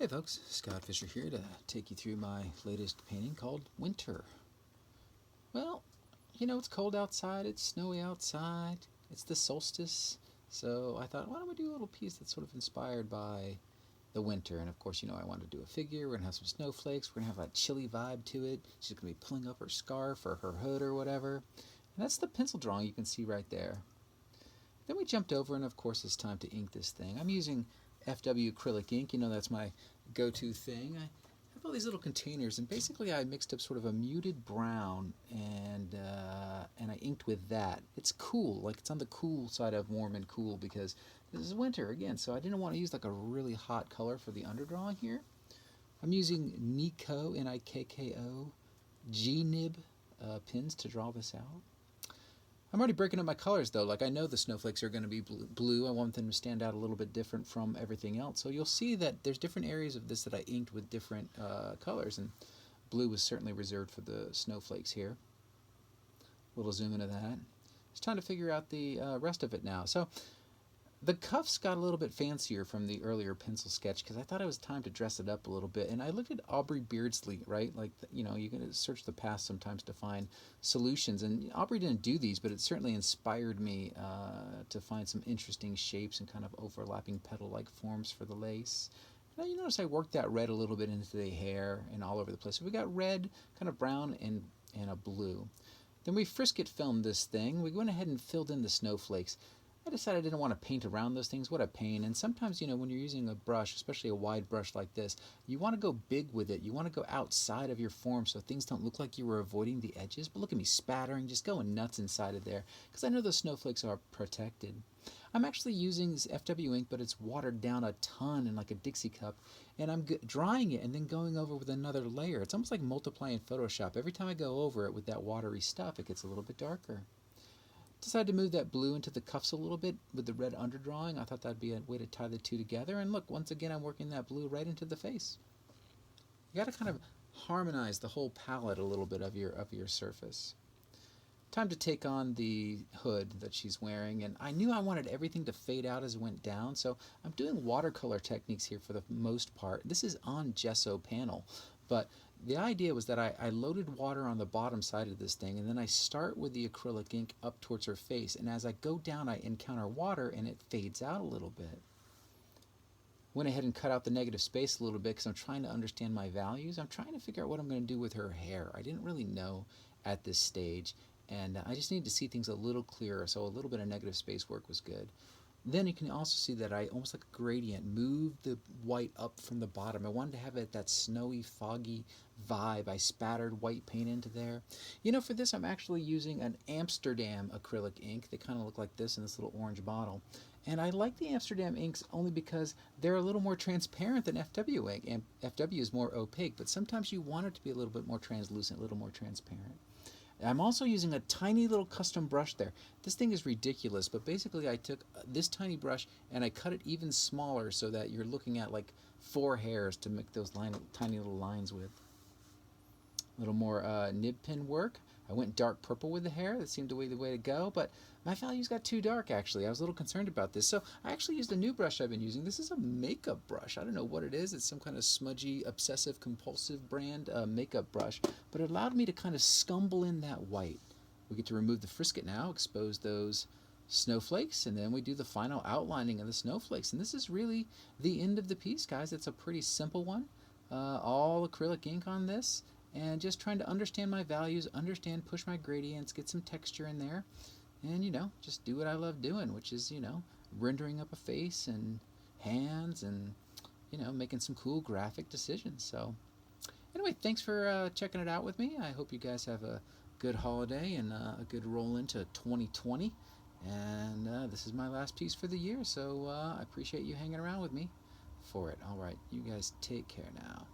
Hey folks, Scott Fischer here to take you through my latest painting called Winter. Well, it's cold outside, it's snowy outside, it's the solstice, so I thought, why don't we do a little piece that's sort of inspired by the winter? And of course, I wanted to do a figure, we're going to have some snowflakes, we're going to have a chilly vibe to it, she's going to be pulling up her scarf or her hood or whatever. And that's the pencil drawing you can see right there. Then we jumped over, and of course it's time to ink this thing. I'm using FW acrylic ink, that's my go-to thing. I have all these little containers, and basically I mixed up sort of a muted brown, and I inked with that. It's cool, like it's on the cool side of warm and cool because this is winter again, so I didn't want to use like a really hot color for the underdrawing here. I'm using Nikko, Nikko, G-nib pins to draw this out. I'm already breaking up my colors though, like I know the snowflakes are going to be blue. I want them to stand out a little bit different from everything else. So you'll see that there's different areas of this that I inked with different colors, and blue was certainly reserved for the snowflakes here. A little zoom into that. It's time to figure out the rest of it now. So the cuffs got a little bit fancier from the earlier pencil sketch because I thought it was time to dress it up a little bit. And I looked at Aubrey Beardsley, right? Like, you're going to search the past sometimes to find solutions. And Aubrey didn't do these, but it certainly inspired me to find some interesting shapes and kind of overlapping petal-like forms for the lace. Now you notice I worked that red a little bit into the hair and all over the place. So we got red, kind of brown, and a blue. Then we Frisket filmed this thing. We went ahead and filled in the snowflakes. I decided I didn't want to paint around those things. What a pain. And sometimes, when you're using a brush, especially a wide brush like this, you want to go big with it. You want to go outside of your form so things don't look like you were avoiding the edges. But look at me spattering, just going nuts inside of there because I know the snowflakes are protected. I'm actually using this FW ink, but it's watered down a ton in like a Dixie cup. And I'm drying it and then going over with another layer. It's almost like multiplying Photoshop. Every time I go over it with that watery stuff, it gets a little bit darker. Decided to move that blue into the cuffs a little bit with the red underdrawing. I thought that'd be a way to tie the two together. And look, once again, I'm working that blue right into the face. You got to kind of harmonize the whole palette a little bit of your surface. Time to take on the hood that she's wearing, and I knew I wanted everything to fade out as it went down, so I'm doing watercolor techniques here for the most part. This is on gesso panel, but the idea was that I loaded water on the bottom side of this thing, and then I start with the acrylic ink up towards her face, and as I go down I encounter water and it fades out a little bit. Went ahead and cut out the negative space a little bit because I'm trying to understand my values. I'm trying to figure out what I'm going to do with her hair. I didn't really know at this stage, and I just needed to see things a little clearer, so a little bit of negative space work was good. Then you can also see that I, almost like a gradient, moved the white up from the bottom. I wanted to have it that snowy, foggy vibe. I spattered white paint into there. For this I'm actually using an Amsterdam acrylic ink. They kind of look like this in this little orange bottle. And I like the Amsterdam inks only because they're a little more transparent than FW ink. And FW is more opaque, but sometimes you want it to be a little bit more translucent, a little more transparent. I'm also using a tiny little custom brush there. This thing is ridiculous, but basically I took this tiny brush and I cut it even smaller so that you're looking at like 4 hairs to make those tiny little lines with. A little more nib pin work. I went dark purple with the hair. That seemed to be the way to go, but my values got too dark actually. I was a little concerned about this. So I actually used a new brush I've been using. This is a makeup brush. I don't know what it is. It's some kind of smudgy, obsessive, compulsive brand makeup brush, but it allowed me to kind of scumble in that white. We get to remove the frisket now, expose those snowflakes, and then we do the final outlining of the snowflakes. And this is really the end of the piece, guys. It's a pretty simple one. All acrylic ink on this. And just trying to understand my values, push my gradients, get some texture in there, and just do what I love doing, which is rendering up a face and hands and making some cool graphic decisions. So anyway, thanks for checking it out with me. I hope you guys have a good holiday and a good roll into 2020. And this is my last piece for the year, so I appreciate you hanging around with me for it. All right, you guys take care now.